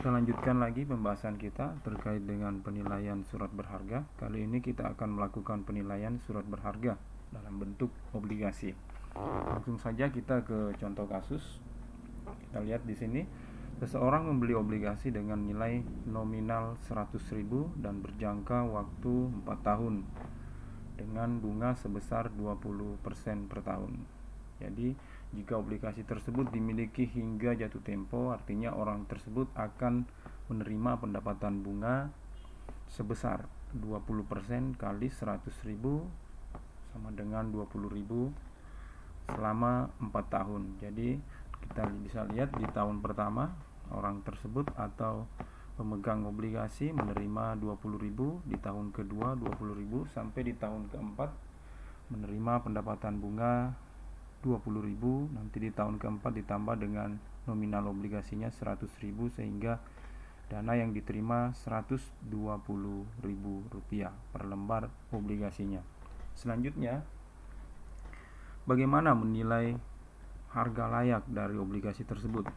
Kita lanjutkan lagi pembahasan kita terkait dengan penilaian surat berharga. Kali ini kita akan melakukan penilaian surat berharga dalam bentuk obligasi. Langsung saja kita ke contoh kasus. Kita lihat di sini, seseorang membeli obligasi dengan nilai nominal 100.000 dan berjangka waktu 4 tahun dengan bunga sebesar 20% per tahun. Jadi jika obligasi tersebut dimiliki hingga jatuh tempo, artinya orang tersebut akan menerima pendapatan bunga sebesar 20% kali 100.000 sama dengan 20.000 selama 4 tahun. Jadi kita bisa lihat di tahun pertama orang tersebut atau pemegang obligasi menerima 20.000, di tahun kedua 20.000, sampai di tahun keempat menerima pendapatan bunga 20.000, nanti di tahun keempat ditambah dengan nominal obligasinya 100.000 sehingga dana yang diterima 120.000 rupiah per lembar obligasinya. Selanjutnya, bagaimana menilai harga layak dari obligasi tersebut?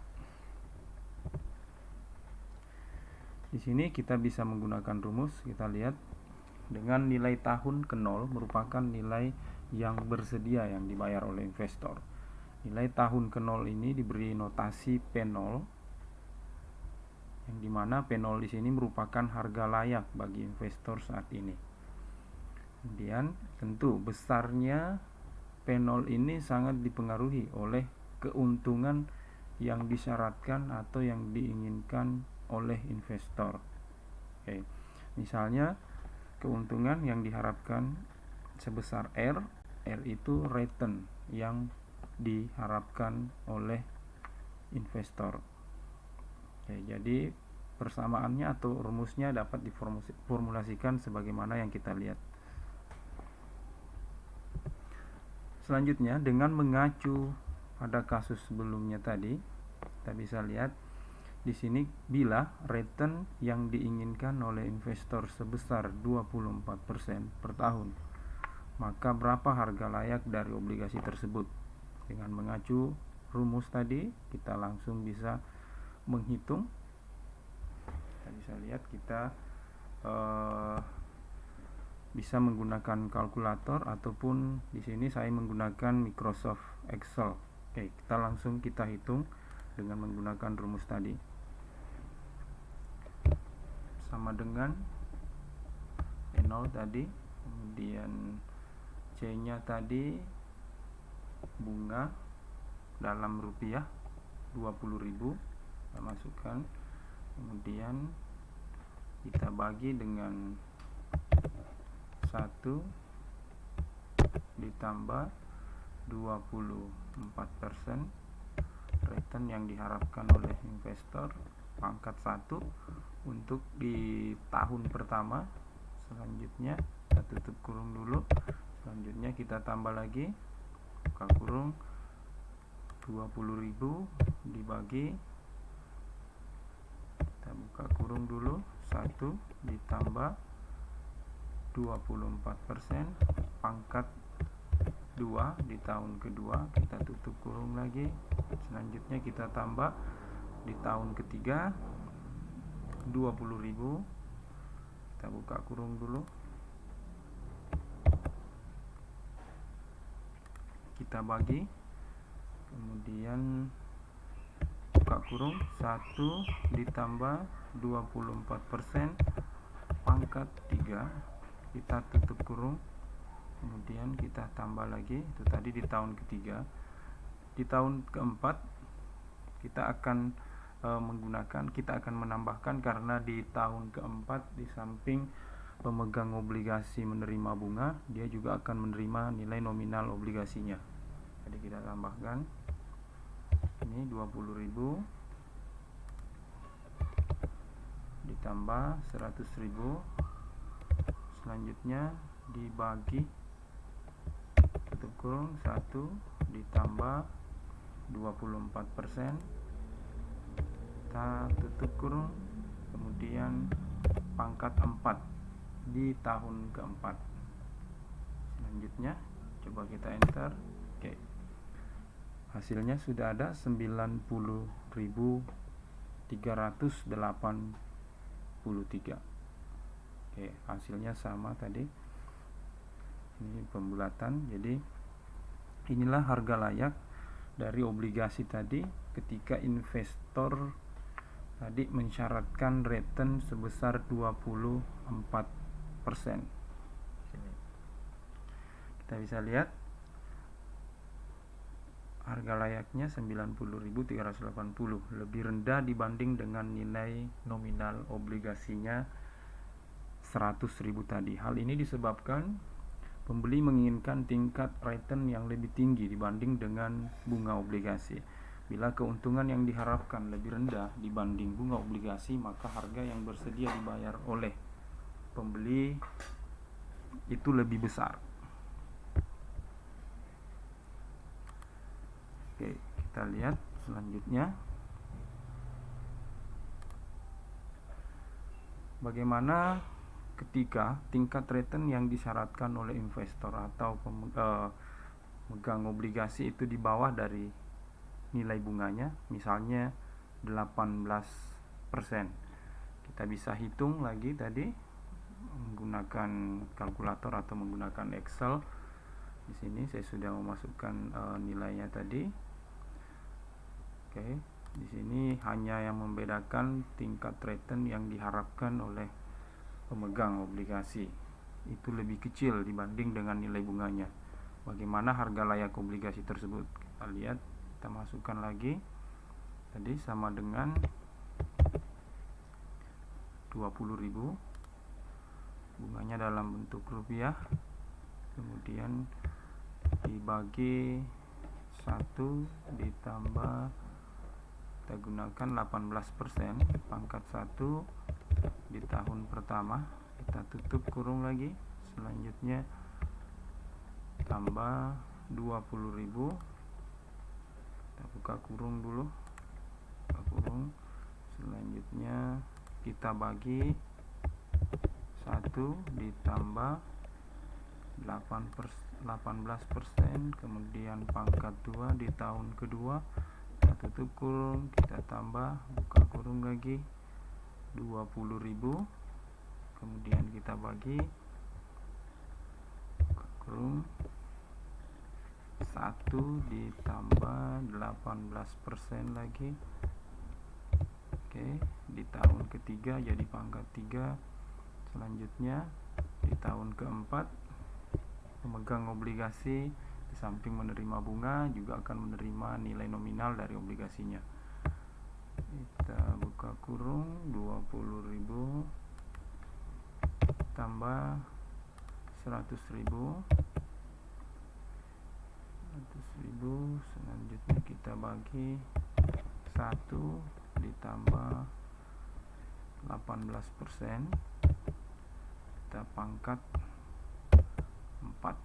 Di sini kita bisa menggunakan rumus. Kita lihat dengan nilai tahun ke 0 merupakan nilai yang bersedia yang dibayar oleh investor. Nilai tahun ke 0 ini diberi notasi P0, yang dimana P0 di sini merupakan harga layak bagi investor saat ini. Kemudian tentu besarnya P0 ini sangat dipengaruhi oleh keuntungan yang disyaratkan atau yang diinginkan oleh investor. Oke. Misalnya keuntungan yang diharapkan sebesar R itu return yang diharapkan oleh investor. Oke, jadi persamaannya atau rumusnya dapat diformulasikan sebagaimana yang kita lihat. Selanjutnya, dengan mengacu pada kasus sebelumnya tadi, kita bisa lihat di sini bila return yang diinginkan oleh investor sebesar 24% per tahun, maka berapa harga layak dari obligasi tersebut? Dengan mengacu rumus tadi, kita langsung bisa menghitung. Kita bisa lihat, kita bisa menggunakan kalkulator ataupun di sini saya menggunakan Microsoft Excel. Oke, kita hitung dengan menggunakan rumus tadi. Sama dengan P0 tadi, kemudian C-nya tadi bunga dalam rupiah 20.000 kita masukkan, kemudian kita bagi dengan 1 ditambah 24% return yang diharapkan oleh investor pangkat 1 untuk di tahun pertama. Selanjutnya kita tutup kurung dulu, selanjutnya kita tambah lagi, buka kurung, 20.000 dibagi, kita buka kurung dulu, 1 ditambah 24% pangkat 2 di tahun kedua, kita tutup kurung lagi, selanjutnya kita tambah di tahun ketiga 20.000, kita buka kurung dulu, kita bagi, kemudian buka kurung, 1 ditambah 24% pangkat 3, kita tutup kurung, kemudian kita tambah lagi, itu tadi di tahun ketiga. Di tahun keempat kita akan menambahkan, karena di tahun keempat di samping pemegang obligasi menerima bunga, dia juga akan menerima nilai nominal obligasinya. Jadi kita tambahkan ini 20.000 ditambah 100.000, selanjutnya dibagi, tutup kurung, 1 ditambah 24%, kita tutup kurung, kemudian pangkat 4 di tahun keempat. Selanjutnya coba kita enter. Oke, hasilnya sudah ada 90.000 383. Oke, hasilnya sama tadi. Ini pembulatan. Jadi inilah harga layak dari obligasi tadi ketika investor tadi mensyaratkan return sebesar 24%. Kita bisa lihat harga layaknya 90.380, lebih rendah dibanding dengan nilai nominal obligasinya 100.000 tadi. Hal ini disebabkan pembeli menginginkan tingkat return yang lebih tinggi dibanding dengan bunga obligasi. Bila keuntungan yang diharapkan lebih rendah dibanding bunga obligasi, maka harga yang bersedia dibayar oleh pembeli itu lebih besar. Oke, kita lihat selanjutnya bagaimana ketika tingkat return yang disyaratkan oleh investor atau pemegang obligasi itu di bawah dari nilai bunganya, misalnya 18%. Kita bisa hitung lagi tadi menggunakan kalkulator atau menggunakan Excel. Di sini saya sudah memasukkan nilainya tadi. Oke, di sini hanya yang membedakan tingkat return yang diharapkan oleh pemegang obligasi itu lebih kecil dibanding dengan nilai bunganya. Bagaimana harga layak obligasi tersebut? Kita lihat, kita masukkan lagi. Tadi sama dengan 20.000. Bunganya dalam bentuk rupiah. Kemudian dibagi 1 ditambah, kita gunakan 18%, pangkat 1 di tahun pertama, kita tutup kurung lagi, selanjutnya tambah 20.000, kita buka kurung dulu, buka kurung, selanjutnya kita bagi 1 ditambah 18%, kemudian pangkat 2 di tahun kedua, kita tutup kurung, kita tambah, buka kurung lagi, 20.000, kemudian kita bagi, buka kurung, 1 ditambah 18% lagi. Oke, di tahun ketiga jadi pangkat 3. Selanjutnya di tahun keempat, pemegang obligasi di samping menerima bunga juga akan menerima nilai nominal dari obligasinya. Kita buka kurung, 20.000 tambah 100.000, selanjutnya kita bagi 1 ditambah 18%, kita pangkat 4.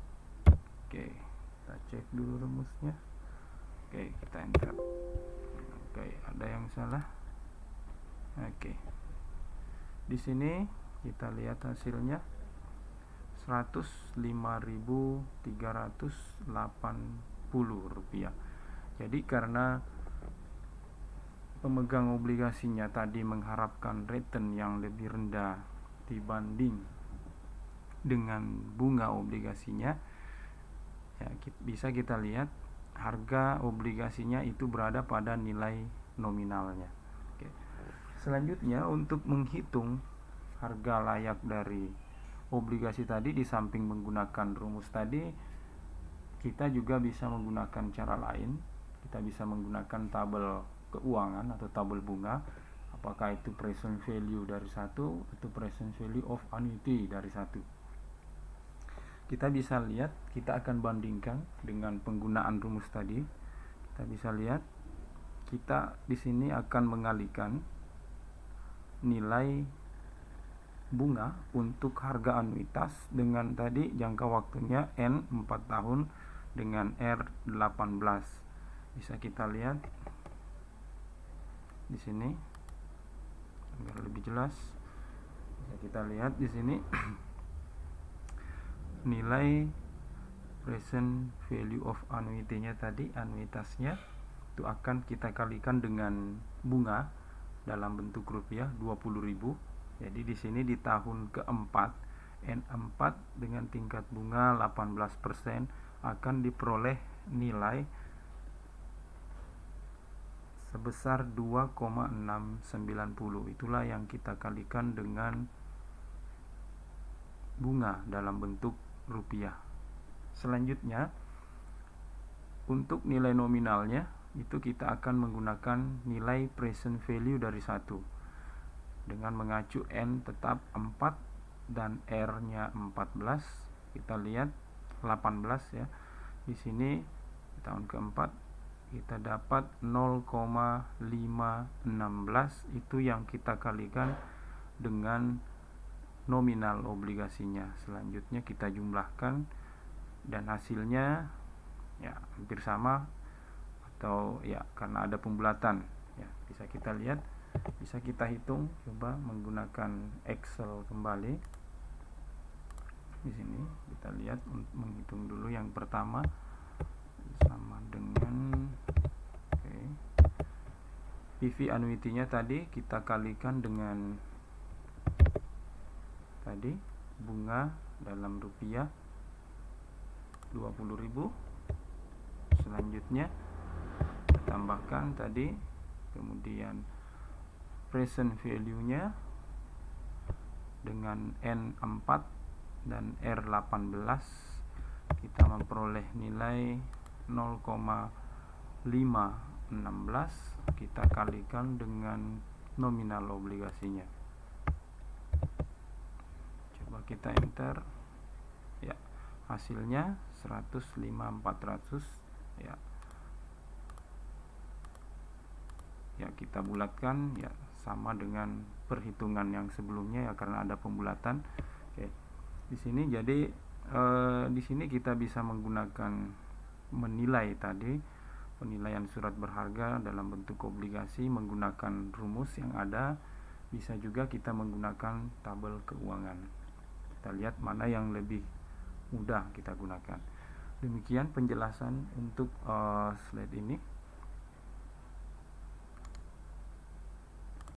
Oke, kita cek dulu rumusnya. Oke, kita enter. Oke, ada yang salah. Oke, di sini kita lihat hasilnya 105.380 rupiah. Jadi karena pemegang obligasinya tadi mengharapkan return yang lebih rendah dibanding dengan bunga obligasinya, ya, bisa kita lihat harga obligasinya itu berada pada nilai nominalnya. Oke. Selanjutnya untuk menghitung harga layak dari obligasi tadi, di samping menggunakan rumus tadi, kita juga bisa menggunakan cara lain. Kita bisa menggunakan tabel keuangan atau tabel bunga, apakah itu present value dari 1 atau present value of annuity dari 1. Kita bisa lihat, kita akan bandingkan dengan penggunaan rumus tadi. Kita bisa lihat, kita di sini akan mengalihkan nilai bunga untuk harga anuitas dengan tadi jangka waktunya N 4 tahun dengan R 18. Bisa kita lihat di sini agar lebih jelas. Bisa kita lihat di sini nilai present value of annuity-nya tadi, anuitasnya itu akan kita kalikan dengan bunga dalam bentuk rupiah 20.000. Jadi di sini di tahun keempat N4 dengan tingkat bunga 18% akan diperoleh nilai sebesar 2,690. Itulah yang kita kalikan dengan bunga dalam bentuk rupiah. Selanjutnya, untuk nilai nominalnya itu kita akan menggunakan nilai present value dari 1 dengan mengacu N tetap 4 dan R-nya 14. Kita lihat 18 ya. Di sini di tahun keempat kita dapat 0,516, itu yang kita kalikan dengan nominal obligasinya. Selanjutnya kita jumlahkan dan hasilnya ya hampir sama, atau ya karena ada pembulatan ya, bisa kita lihat, bisa kita hitung. Coba menggunakan Excel kembali. Di sini kita lihat, menghitung dulu yang pertama sama dengan PV annuity-nya tadi kita kalikan dengan tadi bunga dalam rupiah 20.000. Selanjutnya tambahkan tadi, kemudian present value-nya dengan N4 dan R18, kita memperoleh nilai 0,516. Kita kalikan dengan nominal obligasinya. Coba kita enter ya, hasilnya 105.400 ya. Ya, kita bulatkan ya, sama dengan perhitungan yang sebelumnya ya, karena ada pembulatan. Oke. Di sini jadi di sini kita bisa menggunakan menilai tadi penilaian surat berharga dalam bentuk obligasi menggunakan rumus yang ada. Bisa juga kita menggunakan tabel keuangan. Kita lihat mana yang lebih mudah kita gunakan. Demikian penjelasan untuk slide ini.